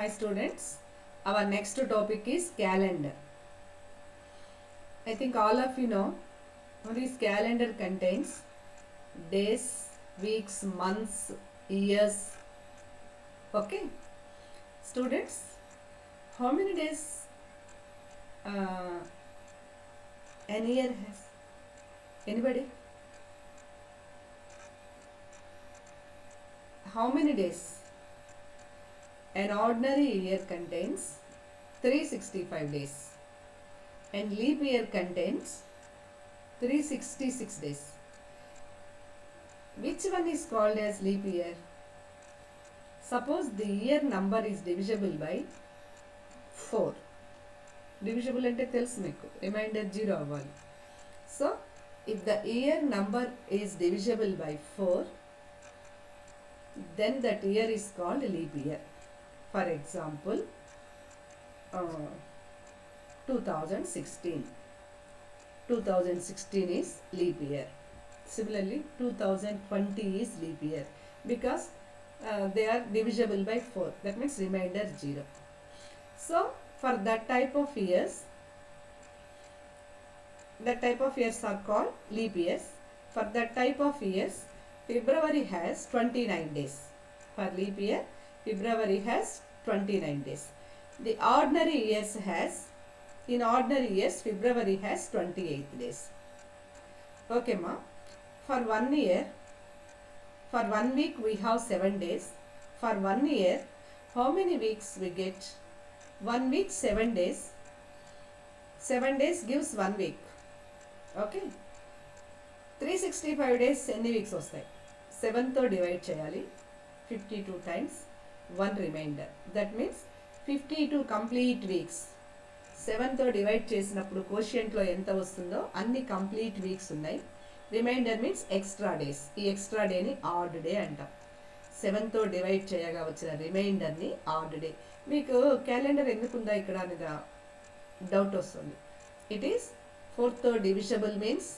Hi students, our next topic is calendar. I think all of you know this calendar contains days, weeks, months, years. Okay, students, how many days uh, an year has? Anybody? How many days? An ordinary year contains 365 days and leap year contains 366 days. Which one is called as leap year? Suppose the year number is divisible by 4. Divisible అంటే తెలుసు మీకు, reminder 0 అవ్వాలి. So, if the year number is divisible by 4, then that year is called leap year. For example, 2016. 2016 is leap year. Similarly, 2020 is leap year because they are divisible by 4. That means remainder 0. So, for that type of years are called leap years. For that type of years, February has 29 days. For leap year, February has 29 days. The ordinary years has, in ordinary years, February has 28 days. Okay, ma. For 1 year, for 1 week we have 7 days. For 1 year, how many weeks we get? 1 week 7 days. 7 days gives 1 week. Okay. 365 days ఎన్ని weeks వస్తాయి? 7తో divide చేయాలి. 52 times 1 remainder. That means 52 complete weeks. 7తో divide చేసినప్పుడు కోషియంట్లో ఎంత వస్తుందో అన్ని complete weeks ఉన్నాయి. Remainder means extra days. ఈ ఎక్స్ట్రా డేని ఆడ్ డే అంటాం. 7తో డివైడ్ చేయగా వచ్చిన రిమైండర్ని ఆడ్ డే. మీకు క్యాలెండర్ ఎందుకుందా ఇక్కడ అనేది డౌట్ వస్తుంది. ఇట్ ఈస్ 4తో divisible means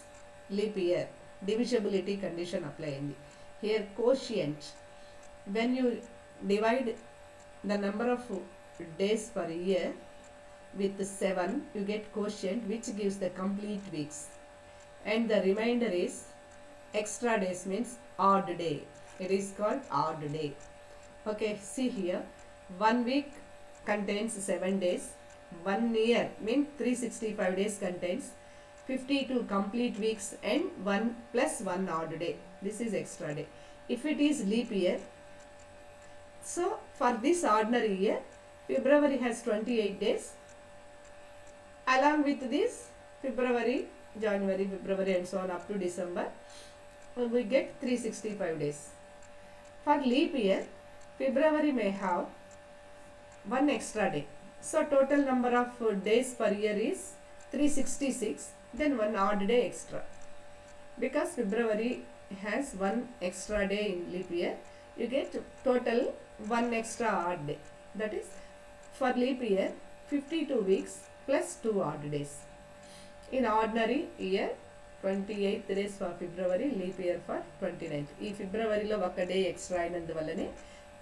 leap year. Divisibility condition apply అయింది. Here quotient, when you divide the number of days per year with 7, you get quotient which gives the complete weeks, and the remainder is extra days means odd day. It is called odd day. Okay, see here, 1 week contains 7 days. 1 year means 365 days contains 52 complete weeks and 1 plus 1 odd day. This is extra day. If it is leap year, so for this ordinary year, February has 28 days. Along with this, February, January, February and so on up to December, we get 365 days. For leap year, February may have 1 extra day. So total number of days per year is 366, then 1 odd day extra. Because February has 1 extra day in leap year, you get total 1 extra odd day. That is, for leap year, 52 weeks plus 2 odd days. In ordinary year, 28 days for February, leap year for 29th. ఈ ఫిబ్రవరిలో ఒక day extra అయినందువల్లనే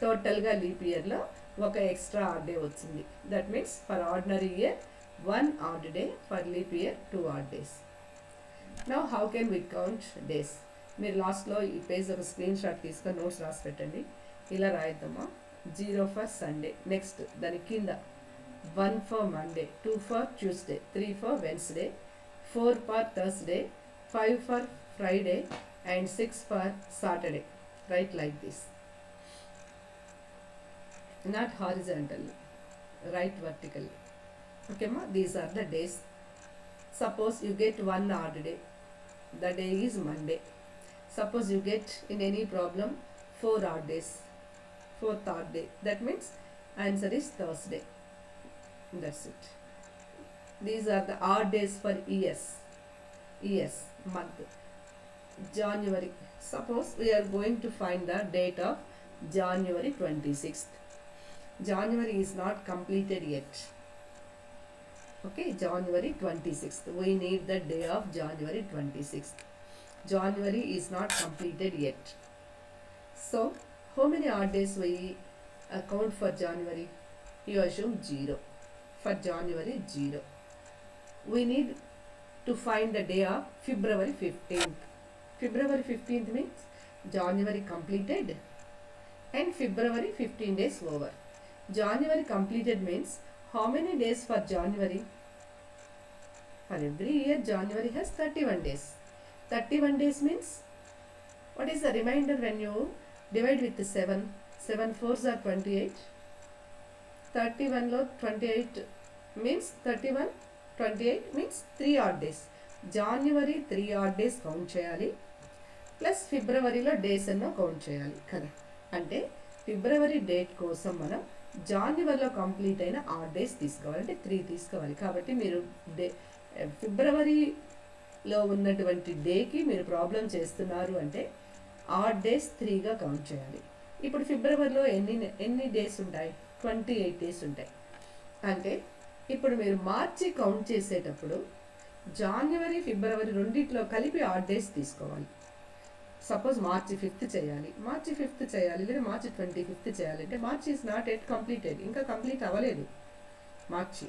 టోటల్గా leap ఇయర్లో ఒక extra odd day వచ్చింది. That means for ordinary year 1 odd day, for leap year 2 odd days. Now how can we count days? మీరు లాస్ట్లో ఈ పేజ్ ఒక స్క్రీన్ షాట్ తీసుకొని నోట్స్ రాసి పెట్టండి. ఇలా రాయిద్దామా? 0 ఫర్ సండే, నెక్స్ట్ దాని కింద 1 for Monday, 2 for Tuesday, 3 for Wednesday, 4 for Thursday, 5 for Friday and 6 for Saturday. Write like this, not horizontally, write vertically. ఓకేమా? These are the days. Suppose you get 1 odd day, the day is Monday. Suppose you get in any problem 4 odd days, 4th odd day, that means answer is Thursday. That's it. These are the odd days for years. Years, month. January, suppose we are going to find the date of January 26th. January is not completed yet. Okay, January 26th. We need the day of January 26th. January is not completed yet. So, how many odd days we account for January? You assume 0. For January, 0. We need to find the day of February 15th. February 15th means January completed and February 15 days over. January completed means how many days for January? For every year, January has 31 days. 31 days means what is the remainder when you divide with 7? 7 4s are 28. 31 లో 28 means 31, 28 means 3 odd days. January 3 odd days count చేయాలి, plus ఫిబ్రవరిలో days అన్నో count చేయాలి కదా. అంటే ఫిబ్రవరి date కోసం మనం జాన్యువరిలో complete అయిన ఆడ్ డేస్ తీసుకోవాలి, అంటే 3 తీసుకోవాలి. కాబట్టి మీరు ఫిబ్రవరిలో ఉన్నటువంటి డేకి మీరు ప్రాబ్లం చేస్తున్నారు అంటే ఆడ్ డేస్ 3గా కౌంట్ చేయాలి. ఇప్పుడు ఫిబ్రవరిలో ఎన్ని డేస్ ఉంటాయి? 28 డేస్ ఉంటాయి. అంటే ఇప్పుడు మీరు మార్చి కౌంట్ చేసేటప్పుడు జాన్యువరి ఫిబ్రవరి రెండిట్లో కలిపి ఆడ్ డేస్ తీసుకోవాలి. సపోజ్ మార్చి 5th చేయాలి, మార్చి 5th చేయాలి, లేదా మార్చి 25th చేయాలి అంటే మార్చి ఈజ్ నాట్ ఎట్ కంప్లీటెడ్, ఇంకా కంప్లీట్ అవ్వలేదు మార్చి.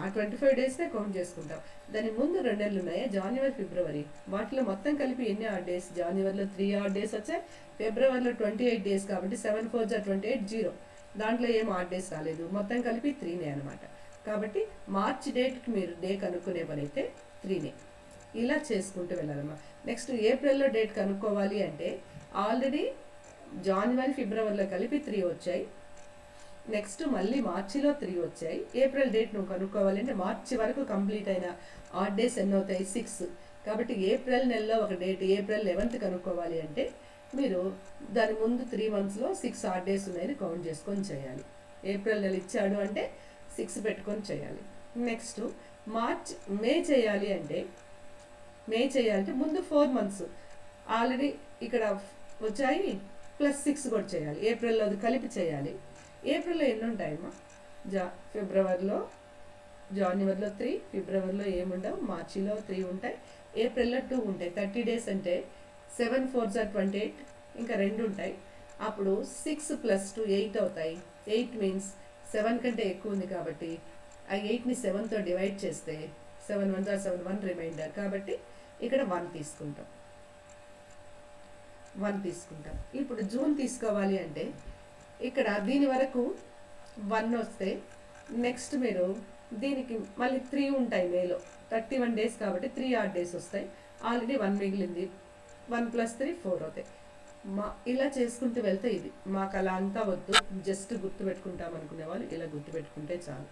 ఆ 25 డేస్నే కౌంట్ చేసుకుంటాం. దాని ముందు 2 నెలలు ఉన్నాయి, జాన్యువరి ఫిబ్రవరి. వాటిలో మొత్తం కలిపి ఎన్ని ఆడ్ డేస్? జాన్యువరిలో 3 ఆడ్ డేస్ వచ్చాయి, ఫిబ్రవరిలో 28 డేస్ కాబట్టి 7 4 28 0. దాంట్లో ఏం ఆడ్ డేస్ రాలేదు, మొత్తం కలిపి 3నే అనమాట. కాబట్టి మార్చి డేట్కి మీరు డే కనుక్కునే పని అయితే 3నే. ఇలా చేసుకుంటూ వెళ్ళాలమ్మా. నెక్స్ట్ ఏప్రిల్లో డేట్ కనుక్కోవాలి అంటే ఆల్రెడీ జాన్యువరి ఫిబ్రవరిలో కలిపి 3 వచ్చాయి, నెక్స్ట్ మళ్ళీ మార్చిలో 3 వచ్చాయి. ఏప్రిల్ డేట్ నువ్వు కనుక్కోవాలి అంటే మార్చి వరకు కంప్లీట్ అయిన ఆడ్ డేస్ ఎన్ని అవుతాయి? 6. కాబట్టి ఏప్రిల్ నెలలో ఒక డేట్ ఏప్రిల్ 11th కనుక్కోవాలి అంటే మీరు దాని ముందు 3 monthsలో 6 ఆడ్ డేస్ ఉన్నాయని కౌంట్ చేసుకొని చేయాలి. ఏప్రిల్ నెల ఇచ్చాడు అంటే 6 పెట్టుకొని చేయాలి. నెక్స్ట్ మే చేయాలి అంటే ముందు 4 months ఆల్రెడీ ఇక్కడ వచ్చాయి, ప్లస్ 6 కూడా చేయాలి. ఏప్రిల్లో అది కలిపి చేయాలి. ఏప్రిల్లో ఎన్ని ఉంటాయమ్మా? ఫిబ్రవరిలో జాన్యువరిలో 3, ఫిబ్రవరిలో ఏముండవు, మార్చిలో 3 ఉంటాయి, ఏప్రిల్లో 2 ఉంటాయి. 30 డేస్ అంటే 7 4s are 28, ఇంకా 2 ఉంటాయి. అప్పుడు 6 + 2 8 అవుతాయి. 8 మీన్స్ 7 కంటే ఎక్కువ ఉంది కాబట్టి ఆ 8ని 7తో డివైడ్ చేస్తే 7 1 7 1 రిమైండర్. కాబట్టి ఇక్కడ 1 తీసుకుంటాం. ఇప్పుడు జూన్ తీసుకోవాలి అంటే ఇక్కడ దీని వరకు 1 వస్తే నెక్స్ట్ మీరు దీనికి మళ్ళీ 3 ఉంటాయి. మేలో 31 డేస్ కాబట్టి 3 ఆడ్ డేస్ వస్తాయి. ఆల్రెడీ 1 మిగిలింది, 1 + 3 4 అవుతాయి. ఇలా చేసుకుంటూ వెళ్తే ఇది మాకు అలా అంతా వద్దు, జస్ట్ గుర్తుపెట్టుకుంటాం అనుకునే వాళ్ళు ఇలా గుర్తుపెట్టుకుంటే చాలు.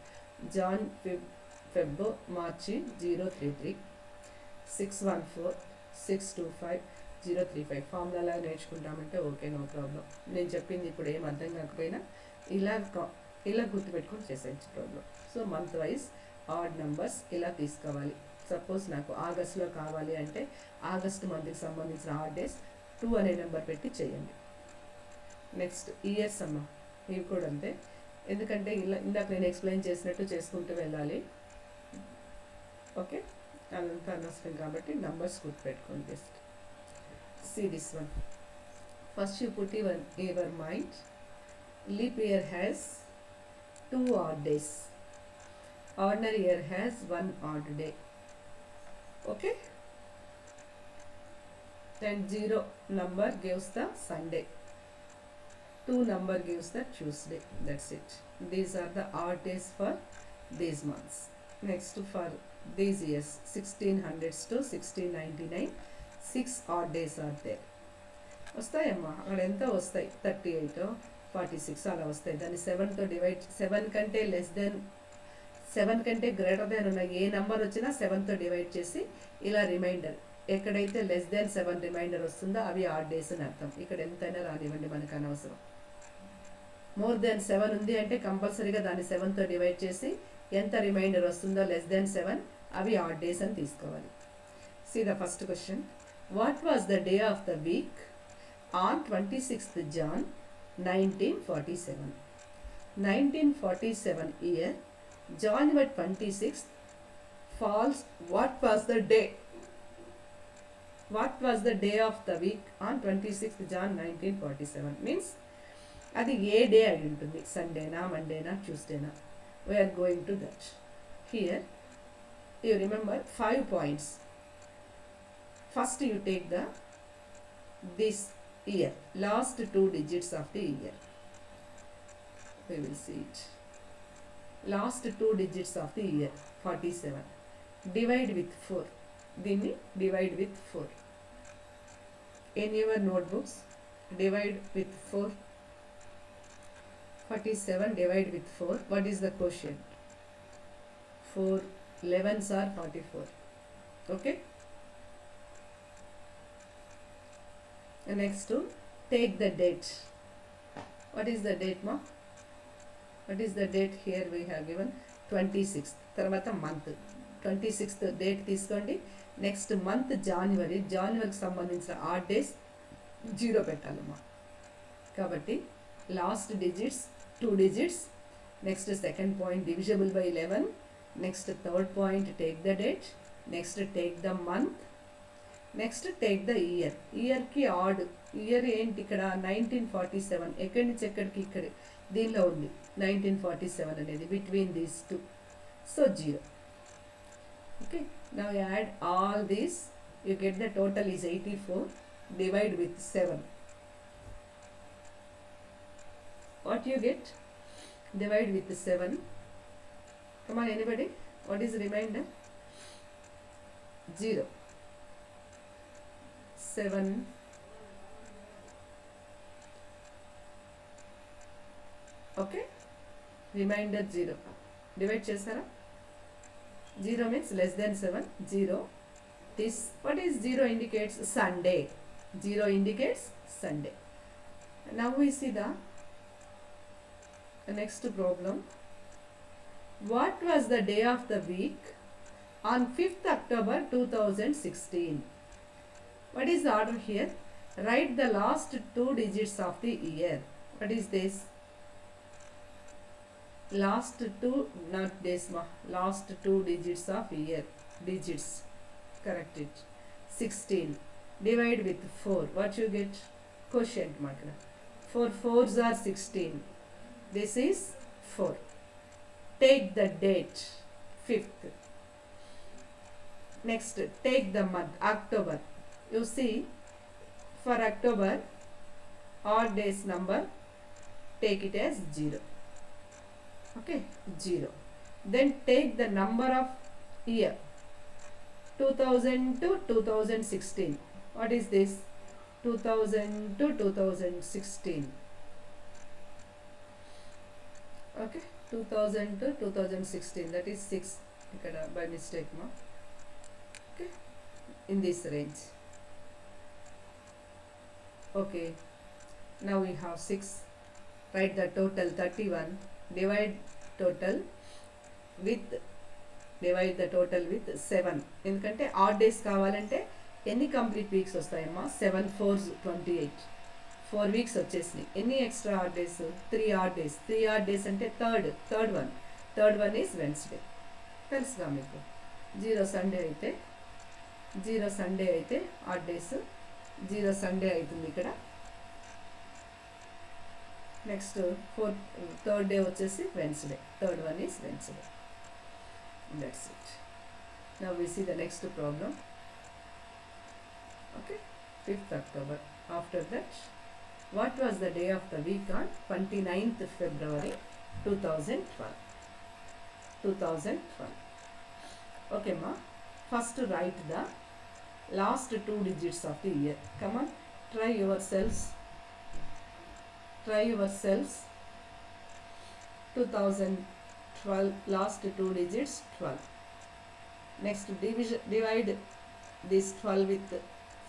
జాన్ ఫెబ్ మార్చి 033 614 625 035 ఫార్ములా నేర్చుకుంటామంటే ఓకే, నో ప్రాబ్లం. నేను చెప్పింది ఇప్పుడు ఏం అర్థం కాకపోయినా ఇలా గుర్తుపెట్టుకొని చేసేయచ్చు problem. So month wise odd numbers ఇలా తీసుకోవాలి. సపోజ్ నాకు ఆగస్టులో కావాలి అంటే ఆగస్ట్ మంత్కి సంబంధించిన ఆడ్ డేస్ 2 అనే నెంబర్ పెట్టి చేయండి. నెక్స్ట్ ఇయర్స్ అమ్మ, ఇవి కూడా అంతే. ఎందుకంటే ఇందాక నేను ఎక్స్ప్లెయిన్ చేసినట్టు చేసుకుంటూ వెళ్ళాలి. ఓకే, అదంతా అనవసరం కాబట్టి నంబర్స్ గుర్తుపెట్టుకోండి best. See this one. First you put your mind. Leap year has 2 odd days. Ordinary year has 1 odd day. Okay? Then 0 number gives the Sunday. 2 number gives the Tuesday. That's it. These are the odd days for these months. Next for these years, 1600s to 1699. 6 odd days are there. వస్తాయమ్మా, అక్కడ ఎంత వస్తాయి? 38 46 అలా వస్తాయి. దాన్ని 7తో divide, 7 కంటే less than 7 కంటే greater than ఉన్న ఏ number వచ్చినా 7తో డివైడ్ చేసి ఇలా రిమైండర్, ఎక్కడైతే లెస్ దెన్ 7 రిమైండర్ వస్తుందో అవి ఆడ్ డేస్ అని అర్థం. ఇక్కడ ఎంతైనా రానివ్వండి, మనకు అనవసరం. మోర్ దెన్ 7 ఉంది అంటే కంపల్సరీగా దాన్ని 7తో డివైడ్ చేసి ఎంత రిమైండర్ వస్తుందో లెస్ దెన్ 7 అవి ఆడ్ డేస్ అని తీసుకోవాలి. See the first question. What was the day of the week on 26th Jan 1947? 1947 year, January 26th falls. What was the day? What was the day of the week on 26th Jan 1947? Means అది ఏ day అయి ఉంటుంది, సండేనా, మండేనా, ట్యూస్డేనా. We are going to that. Here you remember 5 points. First you take the this year, last 2 digits of the year. We will see it. Last 2 digits of the year 47. Divide with 4. Dini divide with 4. In your notebooks, divide with 4. 47 divide with 4. What is the quotient? 4 11s are 44. Okay. And next to take the date. What is the date, ma? What is the date? Here we have given 26th. Tarvata month 26th date తీసుకోండి. Next month జనవరికి సంబంధించిన odd days 0 పెట్టాలమ్మా. కాబట్టి last digits 2 digits. Next second point divisible by 11. Next third point take the date. Next take the month. Next take the year. ఇయర్కి add. Year ఏంటి ఇక్కడ 1947. ఎక్కడి నుంచి ఎక్కడికి ఇక్కడ దీనిలో ఉంది 1947 అనేది, between these two. So 0. Okay, now you add all these, you get the total is 84. Divide with 7. What you get? Divide with 7. Come on anybody, what is remainder? 0. 7. Okay, remainder 0. Divide చేస్తారా? 0 means less than 7. 0. This, what is 0 indicates? Sunday. 0 indicates Sunday. Now we see the next problem. What was the day of the week on 5th October 2016? What is the order here? Write the last 2 digits of the year. What is this? Last 2, not days ma, last 2 digits of year. Digits, correct it. 16. Divide with 4. What you get? Quotient marker. 4 4s are 16. This is 4. Take the date, 5th. Next, take the month, October. You see, for October, odd days number, take it as 0. Okay, 0. Then take the number of year, 2000 to 2016. What is this? 2000 to 2016. Okay, 2000 to 2016, that is 6 ikkada by mistake ma. Okay, in this range. Okay, now we have 6. Write the total 31. Divide the total with 7. ఎందుకంటే odd days కావాలంటే ఎన్ని complete weeks వస్తాయమ్మా? 7 4s 28. 4 weeks వచ్చేసినాయి. ఎన్ని extra odd days? 3 odd days. 3 odd days అంటే third one is Wednesday. తెలుసుగా మీకు? 0 Sunday అయితే odd days 0 Sunday అవుతుంది ఇక్కడ. నెక్స్ట్ థర్డ్ డే వచ్చేసి Wednesday. Third one is Wednesday. That's it. Now we see the next problem. Okay, 5th October. After that, what was the day of the week on 29th February 2012? Okay ma, first write the last 2 digits of the year. Come on, try yourselves. 2012, last 2 digits 12. Next, divide this 12 with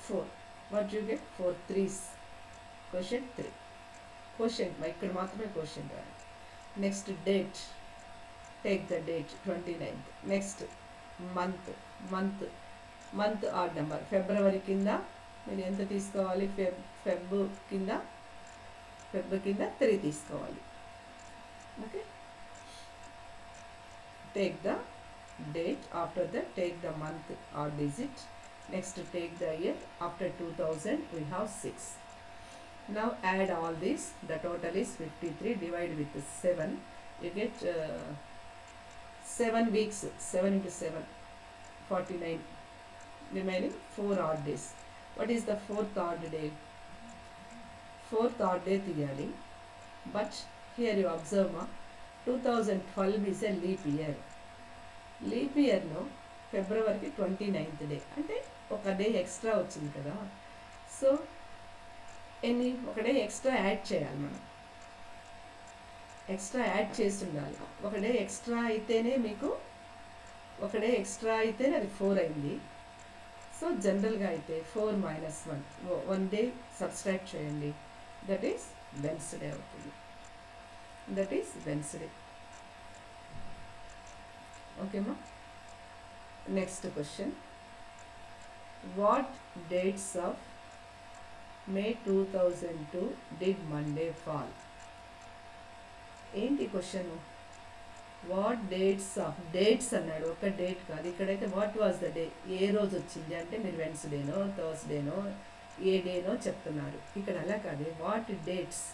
4. What you get? 4 3s. Quotient 3. Quotient ma ikkada maatrame quotient raali. Next, date. Take the date, 29th. Next, month odd number. February kinda మీరు ఎంత తీసుకోవాలి? Feb కింద 3 తీసుకోవాలి. Okay, take the date. After that, take the month odd digit. Next, take the year. After 2000 we have 6. Now add all these, the total is 53, divide with 7, you get 7 weeks, 7 into 7, 49, remaining 4 odd days. What is the 4th odd day? 4th odd day తీయాలి. But here you observe 2012 is a leap year. Leap ఇయర్లో ఫిబ్రవరికి 29th day, అంటే ఒక day extra వచ్చింది కదా. So ఒక day extra add చేయాలి మనం, extra add చేసి ఉండాలి. ఒక డే ఎక్స్ట్రా అయితేనే మీకు, ఒక డే ఎక్స్ట్రా అయితేనే అది 4 అయింది. సో జనరల్గా అయితే 4 - 1, 1 డే సబ్స్ట్రాక్ట్ చేయండి, దట్ ఈస్ వెన్స్డే అవుతుంది. That is Wednesday. ఓకేమా. Next question, what dates of May 2002 did Monday fall? ఏంటి question? What dates of, dates అన్నాడు, ఒక డేట్ కాదు. ఇక్కడైతే వాట్ వాజ్ ద డే, ఏ రోజు వచ్చింది అంటే మీరు వెన్స్డేనో థర్స్డేనో ఏ డేనో చెప్తున్నారు. ఇక్కడ అలా కాదు, వాట్ డేట్స్,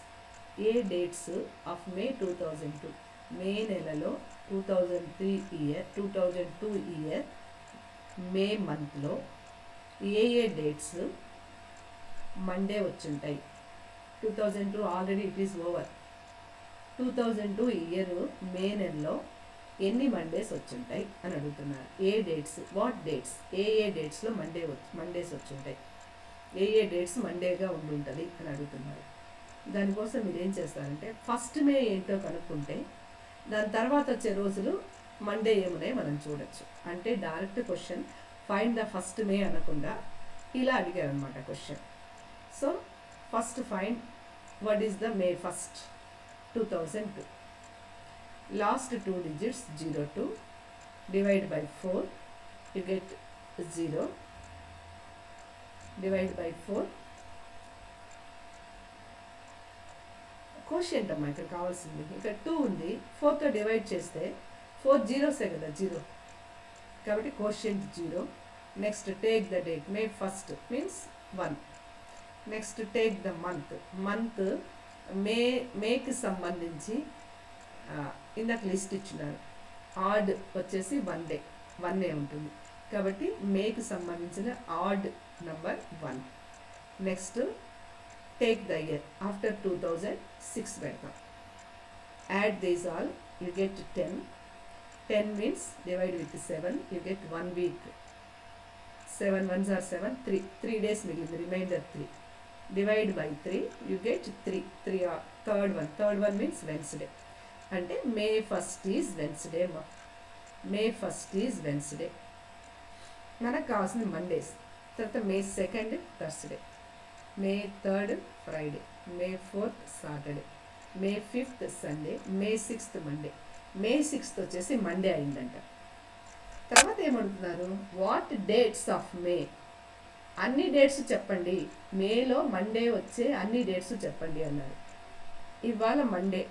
ఏ డేట్స్ ఆఫ్ మే 2002, మే నెలలో 2002 ఇయర్ మే మంత్లో ఏ డేట్స్ మండే వచ్చుంటాయి. 2002 already it is over. 2002 year May నెలలో ఎన్ని మండేస్ వచ్చుంటాయి అని అడుగుతున్నారు. ఏ డేట్స్, వాట్ డేట్స్, ఏ డేట్స్లో మండేస్ వచ్చుంటాయి, ఏ డేట్స్ మండేగా ఉండుంటుంది అని అడుగుతున్నారు. దానికోసం మీరు ఏం చేస్తారంటే ఫస్ట్ మే ఏంటో కనుక్కుంటే దాని తర్వాత వచ్చే రోజులు మండే ఏమున్నాయి మనం చూడొచ్చు. అంటే direct question find the first మే అనకుండా ఇలా అడిగారు అనమాట question. So first find what is the May 1st 2002. Last 2 digits 02, divide by 4, you get 0, divide by 4. Question అమ్మా ఇక్కడ కావాల్సింది, ఇక్కడ 2 ఉంది, 4తో డివైడ్ చేస్తే 4 జీరోసే కదా, 0 కాబట్టి question 0. Next take the date, May 1st means 1. Next take the month మేకి సంబంధించి ఇందాక లిస్ట్ ఇచ్చినారు. ఆడ్ వచ్చేసి 1 డే, 1 డే ఉంటుంది కాబట్టి మేకి సంబంధించిన odd number 1. Next take the year, after 2006 పెడతాం. Add these all, you get 10. 10 means divide with 7, you get 1 week. 7 1s are 7, 3 days మిగిలింది, reminder 3. Divide by 3, you get 3. Third one means Wednesday. అంటే May 1st is Wednesday. May 1st is Wednesday. మనకు కావాల్సింది Mondays. తర్వాత May 2nd Thursday, May 3rd Friday, May 4th Saturday, May 5th Sunday, May 6th Monday. May 6th వచ్చేసి Monday అయిందంట. తర్వాత ఏమడుగుతున్నారు, what dates of మే, అన్ని dates చెప్పండి, మేలో Monday వచ్చే అన్ని డేట్స్ చెప్పండి అన్నారు. ఇవాళ మండే,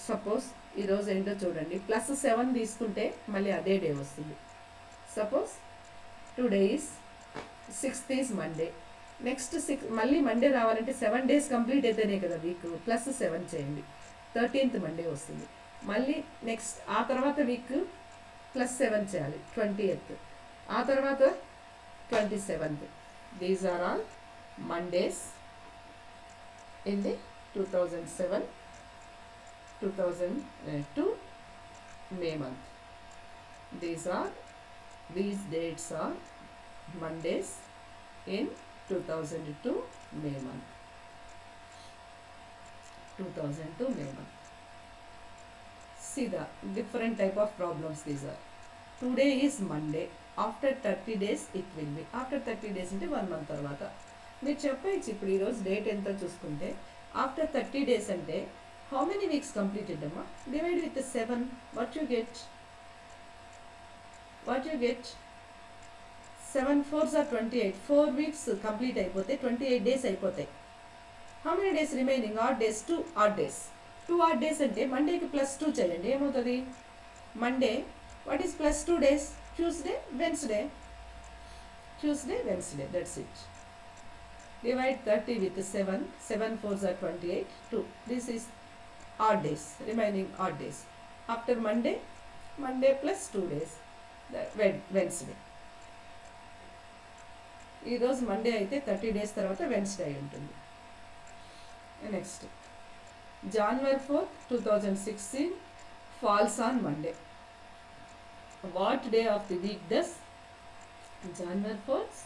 సపోజ్ ఈరోజు ఏంటో చూడండి, +7 తీసుకుంటే మళ్ళీ అదే డే వస్తుంది. Suppose today is 6th is Monday. Next 6 మళ్ళీ మండే రావాలంటే 7 days కంప్లీట్ అయితేనే కదా వీక్, +7 చేయండి, 13th మండే వస్తుంది. మళ్ళీ నెక్స్ట్ ఆ తర్వాత వీక్ +7 చేయాలి, 20th. ఆ తర్వాత 27th. These are all Mondays in the 2002 May month. These dates are Mondays in 2002 May month. 2002 May month. See the different type of problems these are. Today is Monday. After 30 days it will be. After 30 days అంటే 1 month తర్వాత మీరు చెప్పచ్చు. ఇప్పుడు ఈరోజు date ఎంత చూసుకుంటే after 30 days అంటే how many weeks completed అమ్మా, divide with 7, what you get 7 4s are 28. 4 weeks complete అయిపోతే 28 days అయిపోతాయి. How many days remaining, odd days, 2 odd days. 2 odd days అంటే మండేకి +2 చేయండి, ఏమవుతుంది, Monday what is +2 days, Tuesday, Wednesday, that's it. Divide 30 with 7. 7 4s are 28. 2. This is odd days, remaining odd days. After Monday, Monday plus 2 days, Wednesday. ఈరోజు Monday అయితే 30 days తర్వాత Wednesday అయి ఉంటుంది. Next January 4th, 2016 falls on Monday. What day of the week does January 4th,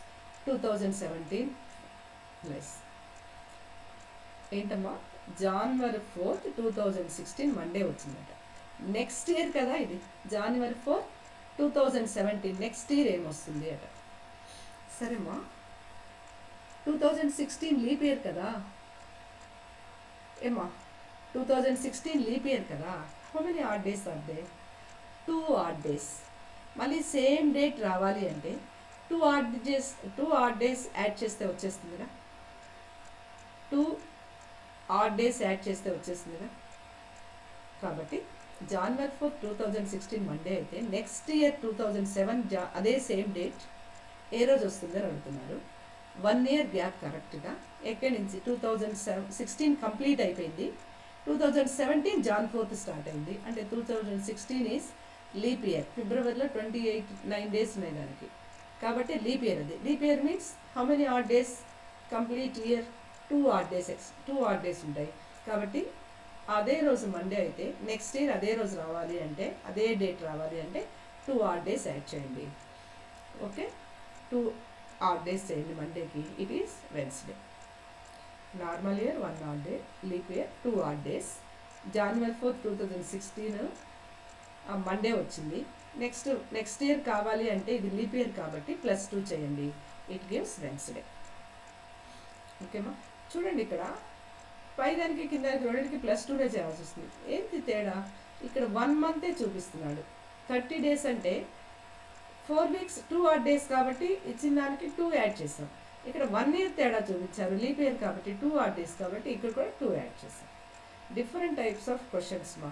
2017 less? ఏంటమ్మా, January 4th, 2016 Monday వచ్చిందట. Next year కదా ఇది, January 4th, 2017 next year ఏమొస్తుంది అట. సరేమ్మా, 2016 లీప్ ఇయర్ కదా ఏమా, 2016 లీప్ ఇయర్ కదా. How many odd days are they? 2 odd days. మళ్ళీ సేమ్ డేట్ రావాలి అంటే 2 ఆడ్ డేస్ యాడ్ చేస్తే వచ్చేస్తుందిగా. 2 ఆడ్ డేస్ యాడ్ చేస్తే వచ్చేస్తుందిగా. కాబట్టి January 4th, 2016 మండే అయితే నెక్స్ట్ ఇయర్ 2007 అదే సేమ్ డేట్ ఏ రోజు వస్తుందని అడుగుతున్నారు. 1 year గ్యాప్ కరెక్ట్గా. ఎక్కడి నుంచి 2016 కంప్లీట్ అయిపోయింది, 2017 Jan 4th స్టార్ట్ అయింది. అంటే 2016 ఈజ్ లీప్ ఇయర్. ఫిబ్రవరిలో 9 days ఉన్నాయి దానికి. కాబట్టి లీప్ ఇయర్ అది. Leap year means how many odd days? Complete year 2 odd days ఉంటాయి. కాబట్టి అదే రోజు మండే అయితే నెక్స్ట్ ఇయర్ అదే రోజు రావాలి అంటే, అదే డేట్ రావాలి అంటే 2 ఆడ్ డేస్ యాడ్ చేయండి. ఓకే, 2 ఆడ్ డేస్ చేయండి మండేకి. It is Wednesday. Normal year 1 odd day, leap year 2 odd days. January 4th, 2016 Monday వచ్చింది. నెక్స్ట్ ఇయర్ కావాలి అంటే ఇది లీప్ ఇయర్ కాబట్టి +2 చేయండి. It gives Wednesday. ఓకేమా, చూడండి ఇక్కడ పైదానికి కిందానికి రెండింటికి +2 చేయాల్సి వస్తుంది. ఏంటి తేడా? ఇక్కడ 1 month చూపిస్తున్నాడు. 30 days అంటే 4 weeks 2 ఆడ్ డేస్ కాబట్టి ఇచ్చిన దానికి 2 యాడ్ చేసాం. ఇక్కడ 1 year తేడా చూపించారు, లీప్ ఇయర్ కాబట్టి 2 ఆడ్ డేస్ కాబట్టి ఇక్కడ కూడా 2 యాడ్ చేసాం. డిఫరెంట్ టైప్స్ ఆఫ్ క్వశ్చన్స్ మా.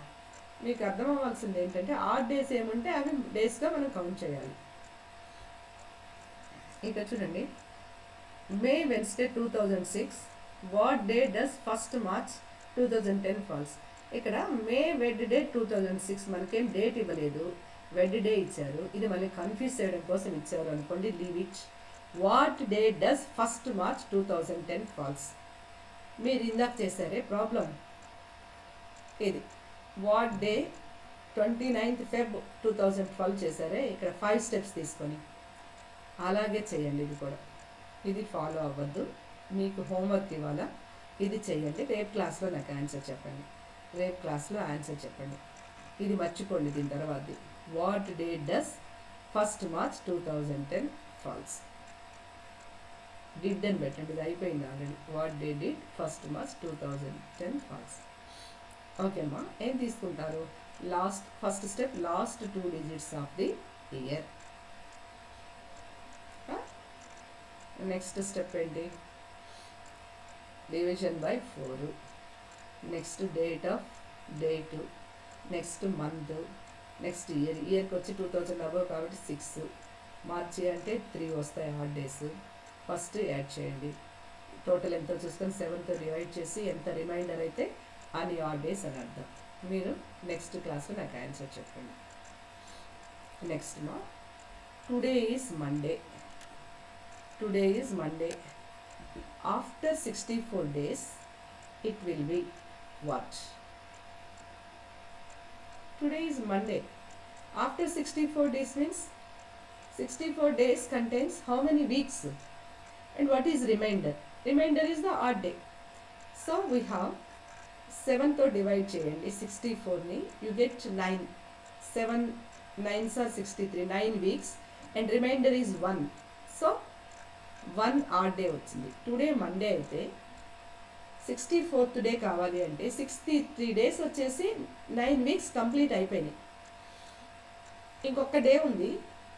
మీకు అర్థం అవ్వాల్సింది ఏంటంటే ఆడ్ డేస్ ఏముంటే అవి డేస్గా మనం కౌంట్ చేయాలి. ఇక్కడ చూడండి, May Wednesday 2006. What day does 1st March 2010 falls? ఇక్కడ మే వెడ్ డే 2006 మనకేం డేట్ ఇవ్వలేదు, వెడ్ డే ఇచ్చారు. ఇది మళ్ళీ కన్ఫ్యూజ్ చేయడం కోసం ఇచ్చారు అనుకోండి, leave it. What day does 1st March 2010 falls? మీరు ఇందాక చేశారే ప్రాబ్లం ఇది. వాట్ డే 29th Feb 2012 చేశారే, ఇక్కడ 5 steps తీసుకొని అలాగే చేయండి. ఇది కూడా, ఇది ఫాలో అవ్వద్దు, మీకు హోంవర్క్ ఇవ్వాలా, ఇది చేయండి. రేపు క్లాస్లో నాకు ఆన్సర్ చెప్పండి. ఇది మర్చిపోండి దీని తర్వాత. What day does 1st March 2010 falls? Did అని పెట్టండి, ఇది అయిపోయింది already. What day did 1st March 2010 falls? ఓకేమ్మా, ఏం తీసుకుంటారు? First step last 2 digits of the year. Next step ఏంటి? Division by 4. Next date, next month, next ఇయర్కి వచ్చి 2000 అబవ్ కాబట్టి 6. మార్చి అంటే 3 వస్తాయి ఆడ్ డేస్. ఫస్ట్ యాడ్ చేయండి. టోటల్ ఎంతో చూసుకొని 7తో డివైడ్ చేసి ఎంత రిమైండర్ అయితే అన్ని ఆడ్ డేస్ అని అర్థం. మీరు నెక్స్ట్ క్లాస్లో నాకు ఆన్సర్ చెప్పండి. నెక్స్ట్ మా, today is Monday. After 64 days, it will be what? Today is Monday. After 64 days means 64 days contains how many weeks? And what is remainder? Remainder is the odd day. So we have 7తో divide చేయండి 64ని. You get 9. 7 9s are 63. 9 weeks and remainder is 1. So 1 odd day వచ్చింది. Today Monday అయితే 64th day కావాలి అంటే 63 days వచ్చేసి 9 weeks complete అయిపోయినాయి. ఇంకొక day ఉంది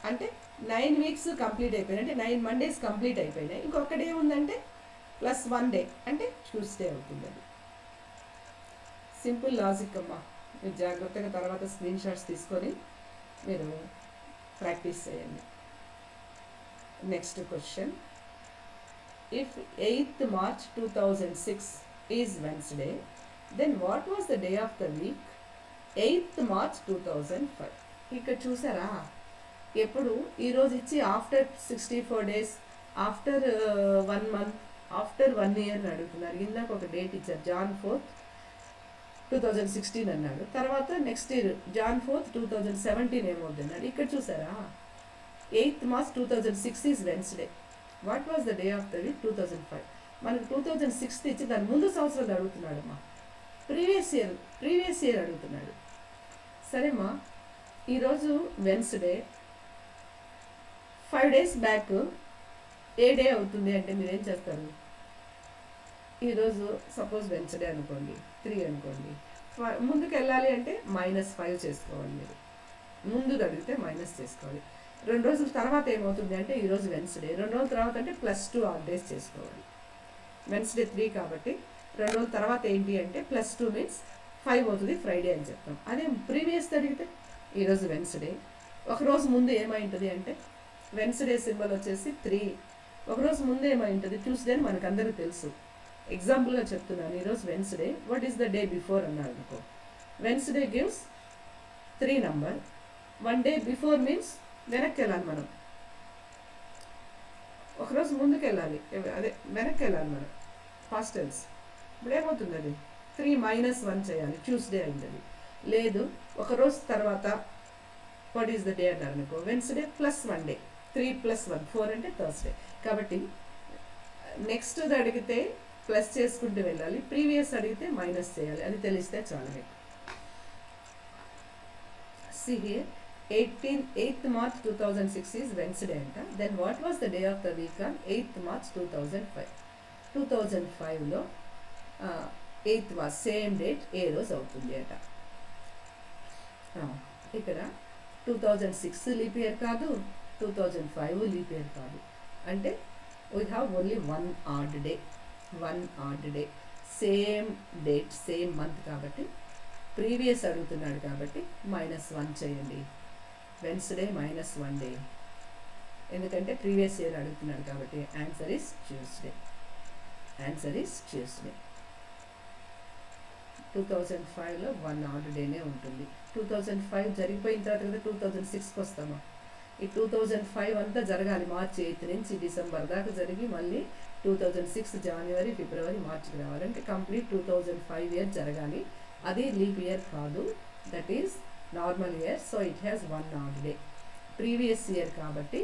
అంటే 9 weeks కంప్లీట్ అయిపోయినాయి, అంటే 9 Mondays కంప్లీట్ అయిపోయినాయి. ఇంకొక డే ఉందంటే +1 డే అంటే ట్యూస్డే అవుతుంది. అది సింపుల్ లాజిక్ అమ్మా. మీరు జాగ్రత్తగా తర్వాత స్క్రీన్ షాట్స్ తీసుకొని మీరు ప్రాక్టీస్ చేయండి. Next question, if 8th March 2006 is Wednesday, then what was the day of the week? 8th March 2005. ఇక్కడ చూసారా, ఎప్పుడు ఈరోజు ఇచ్చి after 64 days, after 1 month, after 1 year అని అడుగుతున్నారు. ఇందాక ఒక డేట్ ఇచ్చారు, Jan 4th 2016 అన్నాడు. తర్వాత నెక్స్ట్ ఇయర్ Jan 4th 2017 ఏమవుతుంది అన్నాడు. ఇక్కడ చూసారా, 8th March 2006 is Wednesday. What was the day of the week? 2005. మనకు 2006 ఇచ్చి దాని ముందు సంవత్సరాలు అడుగుతున్నాడు అమ్మా. ప్రీవియస్ ఇయర్ అడుగుతున్నాడు. సరేమ్మా, ఈరోజు వెన్స్డే, 5 days బ్యాక్ ఏ డే అవుతుంది అంటే మీరేం చేస్తారు? ఈరోజు సపోజ్ వెన్స్డే అనుకోండి, 3 అనుకోండి. ముందుకు వెళ్ళాలి అంటే -5 చేసుకోవాలి. మీరు ముందు అడిగితే మైనస్ చేసుకోవాలి. 2 రోజుల తర్వాత ఏమవుతుంది అంటే ఈరోజు వెన్స్డే, 2 రోజుల తర్వాత అంటే +2 odd days చేసుకోవాలి. వెన్స్డే 3 కాబట్టి 2 రోజుల తర్వాత ఏంటి అంటే +2 మీన్స్ 5 అవుతుంది, ఫ్రైడే అని చెప్తాం. అదే ప్రీవియస్ అడిగితే ఈరోజు వెన్స్డే, ఒకరోజు ముందు ఏమై ఉంటుంది అంటే వెన్స్డే సింబల్ వచ్చేసి 3. ఒకరోజు ముందు ఏమై ఉంటుంది ట్యూస్డే అని మనకు అందరికీ తెలుసు. ఎగ్జాంపుల్గా చెప్తున్నాను, ఈరోజు Wednesday, what is the day before అన్నారు అనుకో. Wednesday gives 3 number. 1 day before means వెనక్కి వెళ్ళాలి మనం, ఒకరోజు ముందుకు వెళ్ళాలి, అదే వెనక్కి వెళ్ళాలి మనం, ఫాస్ట్ టెన్స్. ఇప్పుడు ఏమవుతుంది అది 3 - 1 చేయాలి, ట్యూస్డే అయింది. లేదు ఒకరోజు తర్వాత వాట్ ఈస్ ద డే అన్నారు అనుకో, వెన్స్డే +1 day, 3 + 1 4 అంటే థర్స్డే. కాబట్టి నెక్స్ట్ అడిగితే ప్లస్ చేసుకుంటూ వెళ్ళాలి, ప్రీవియస్ అడిగితే మైనస్ చేయాలి, అది తెలిస్తే చాలు మీకు. See here, 8th March 2006 is Wednesday anta. Then what was the day of the week on 8th March 2005? 2005లో 8th March సేమ్ డేట్ ఏ రోజు అవుతుంది అట. ఇక్కడ 2006 లీప్ ఇయర్ కాదు, 2005 లీప్ ఇయర్ కాదు. అంటే we have only one odd day, same date same month కాబట్టి ప్రీవియస్ అడుగుతున్నాడు కాబట్టి -1 చేయండి. వెన్స్డే -1 day, ఎందుకంటే ప్రీవియస్ ఇయర్ అడుగుతున్నాడు కాబట్టి ఆన్సర్ ఈస్ ట్యూస్డే. 2005లో 1 odd dayనే ఉంటుంది. 2005 జరిగిపోయిన తర్వాత కదా 2006కి వస్తామా. ఈ 2005 అంతా జరగాలి, మార్చి 8 నుంచి డిసెంబర్ దాకా జరిగి మళ్ళీ 2006 జనవరి ఫిబ్రవరి మార్చికి రావాలంటే కంప్లీట్ 2005 ఇయర్ జరగాలి. అది లీప్ ఇయర్ కాదు, that is normal year. So it has 1 odd day. Previous year కాబట్టి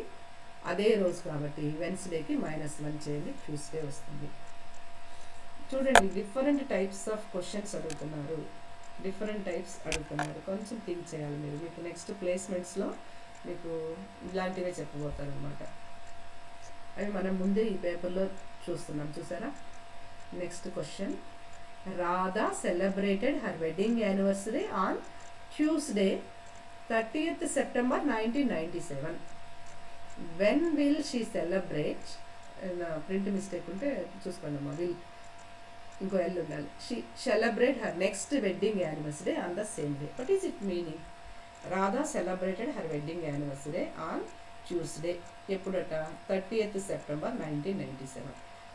అదే రోజు కాబట్టి వెన్స్డేకి -1 చేయండి, ట్యూస్డే వస్తుంది. చూడండి, డిఫరెంట్ టైప్స్ ఆఫ్ క్వశ్చన్స్ అడుగుతున్నారు, కొంచెం థింక్ చేయాలి మీరు. మీకు నెక్స్ట్ ప్లేస్మెంట్స్లో మీకు ఇలాంటివే చెప్పబోతారు అనమాట. అవి మనం ముందే ఈ పేపర్లో చూస్తున్నాం, చూసారా. Next question, Radha celebrated her wedding anniversary on Tuesday 30th September 1997. When will she celebrate, print mistake ఉంటే చూసుకోండి అమ్మా, విల్ ఇంకో ఎల్ ఉండాలి. She celebrate her next wedding anniversary on the same day. What is it meaning? Radha celebrated her wedding anniversary on Tuesday. ఎప్పుడట? 30th September 1997.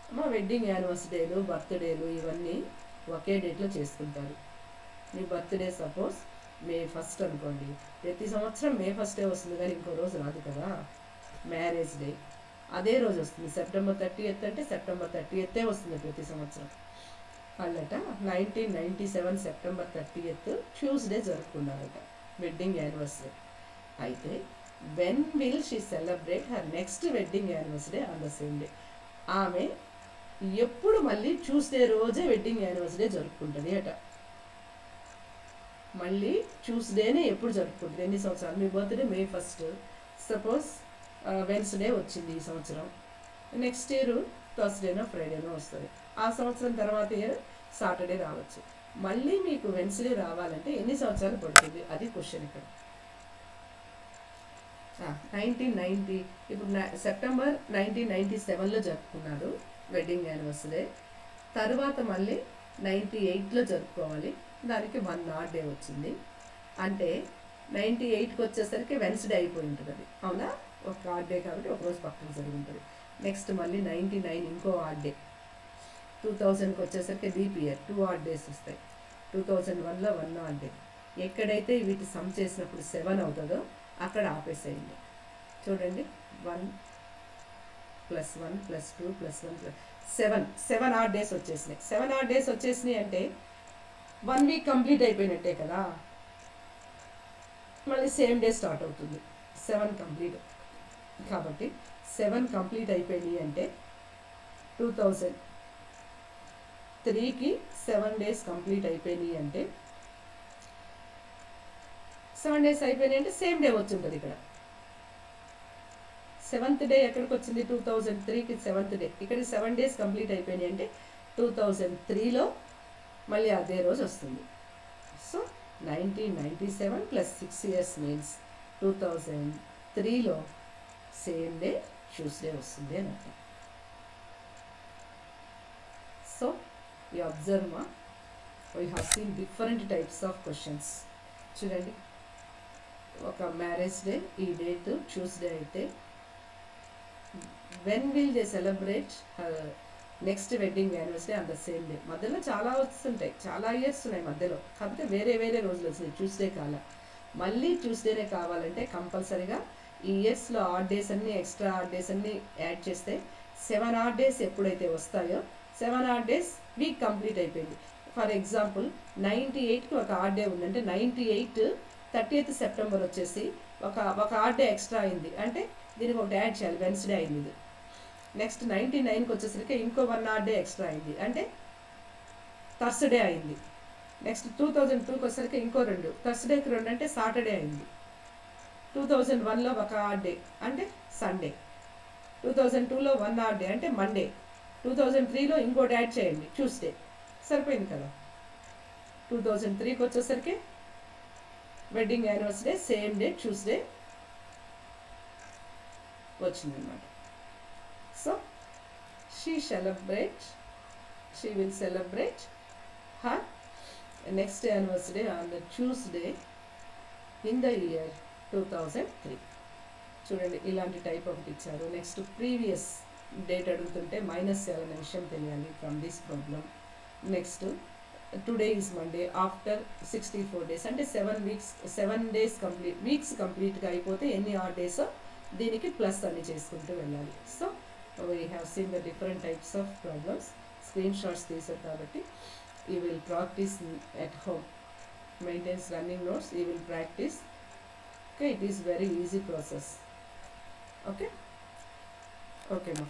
అమ్మ, wedding యానివర్సరీలు, బర్త్డేలు ఇవన్నీ ఒకే డేట్లో చేసుకుంటారు. మీ బర్త్డే సపోజ్ May 1st అనుకోండి, ప్రతి సంవత్సరం May 1st వస్తుంది, కానీ ఇంకో రోజు రాదు కదా, మ్యారేజ్ డే అదే రోజు వస్తుంది. September 30th అంటే September 30th వస్తుంది ప్రతి సంవత్సరం. వాళ్ళట 1997 September 30th ట్యూస్డే జరుపుకున్నారట వెడ్డింగ్ యానివర్సరీ. అయితే when will she celebrate her next wedding anniversary on the same day. ఆమె ఎప్పుడు మళ్ళీ ట్యూస్డే రోజే వెడ్డింగ్ యానివర్సరీ జరుపుకుంటుంది అట. మళ్ళీ ట్యూస్డేనే ఎప్పుడు జరుపుకుంటుంది, ఎన్ని సంవత్సరాలు. మీ birthday May 1st, suppose Wednesday వచ్చింది ఈ సంవత్సరం, నెక్స్ట్ ఇయర్ థర్స్డేనో ఫ్రైడేనో వస్తుంది. ఆ సంవత్సరం తర్వాత ఇయర్ సాటర్డే రావచ్చు. మళ్ళీ మీకు వెన్స్డే రావాలంటే ఎన్ని సంవత్సరాలు పడుతుంది, అది క్వశ్చన్ ఇక్కడ. 1990, ఇప్పుడు September 1997లో జరుపుకున్నారు వెడ్డింగ్ యానివర్సరీ. తర్వాత మళ్ళీ 98లో జరుపుకోవాలి, దానికి 1 odd day వచ్చింది. అంటే 98కి వచ్చేసరికి వెన్స్డే అయిపోయి ఉంటుంది అది, అవునా. ఒక odd day కాబట్టి ఒకరోజు పక్కన జరిగి ఉంటుంది. నెక్స్ట్ మళ్ళీ 99 ఇంకో ఆడ్ డే, 2000కి వచ్చేసరికి లీప్ ఇయర్ 2 ఆడ్ డేస్ వస్తాయి, 2001లో 1 ఆడ్ డే. ఎక్కడైతే వీటి సమ్ చేసినప్పుడు 7 అవుతుందో అక్కడ ఆపేసేయండి. చూడండి 1 + 1 + 2 + 1 7 ఆడ్ డేస్ వచ్చేసినాయి. 7 ఆడ్ డేస్ వచ్చేసినాయి అంటే 1 వీక్ కంప్లీట్ అయిపోయినట్టే కదా. మళ్ళీ సేమ్ డే స్టార్ట్ అవుతుంది. 7 కంప్లీట్ కాబట్టి 7 కంప్లీట్ అయిపోయినాయి అంటే 2003కి 7 డేస్ కంప్లీట్ అయిపోయినాయి అంటే 7 డేస్ అయిపోయినాయి అంటే సేమ్ డే వచ్చి ఇక్కడ. 7th డే ఎక్కడికి వచ్చింది? 2003కి 7th డే. ఇక్కడ 7 డేస్ కంప్లీట్ అయిపోయినాయి అంటే 2003లో మళ్ళీ అదే రోజు వస్తుంది. సో 1997 + 6 years మీన్స్ 2003లో సేమ్ డే ట్యూస్డే వస్తుంది అని అర్థం. So you observe we have seen different types of questions. చూడండి, ఒక మ్యారేజ్ డే ఈ డేట్ ట్యూస్డే అయితే when will they celebrate next wedding anniversary on the same day. మధ్యలో చాలా వస్తుంటాయి, చాలా ఇయర్స్ ఉన్నాయి మధ్యలో, కాకపోతే వేరే వేరే రోజులు వచ్చినాయి, ట్యూస్డే కాల. మళ్ళీ ట్యూస్డేనే కావాలంటే కంపల్సరీగా ఈ ఇయర్స్లో ఆడ్ డేస్ అన్నీ ఎక్స్ట్రా ఆడ్ డేస్ అన్నీ యాడ్ చేస్తే 7 ఆడ్ డేస్ ఎప్పుడైతే వస్తాయో 7 ఆడ్ డేస్ వీక్ కంప్లీట్ అయిపోయింది. ఫర్ ఎగ్జాంపుల్ 98కి ఒక ఆడ్ డే ఉందంటే 98 30th సెప్టెంబర్ వచ్చేసి ఒక ఆడ్ డే ఎక్స్ట్రా అయింది అంటే దీనికి ఒకటి యాడ్ చేయాలి, వెన్స్డే అయింది ఇది. నెక్స్ట్ 99కి వచ్చేసరికి ఇంకో 1 ఆడ్ డే ఎక్స్ట్రా అయింది అంటే థర్స్డే అయింది. నెక్స్ట్ 2002కి వచ్చేసరికి ఇంకో 2, థర్స్డేకి 2 అంటే సాటర్డే అయింది. 2001లో ఒక ఆడ్ డే అంటే సండే, 2002లో 1 ఆడ్ డే అంటే మండే, 2003లో ఇంకోటి యాడ్ చేయండి ట్యూస్డే, సరిపోయింది కదా. 2003కి వచ్చేసరికి wedding anniversary same day Tuesday వచ్చిందనమాట. So she will celebrate her next anniversary on the Tuesday in the year 2003. చూడండి, ఇలాంటి టైప్ ఒకటి ఇచ్చారు. నెక్స్ట్ ప్రీవియస్ డేట్ అడుగుతుంటే మైనస్ చేయాలనే విషయం తెలియాలి from this problem. Next today is Monday after 64 days అంటే 7 days కంప్లీట్, వీక్స్ కంప్లీట్గా అయిపోతే ఎన్ని ఆడ్ డేస్ దీనికి ప్లస్ అన్ని చేసుకుంటూ వెళ్ళాలి. So we have seen the different types of problems. Screen shots తీసారు కాబట్టి you will practice at home. Maintains running notes, you will practice. Okay, it is very easy process. Okay ma.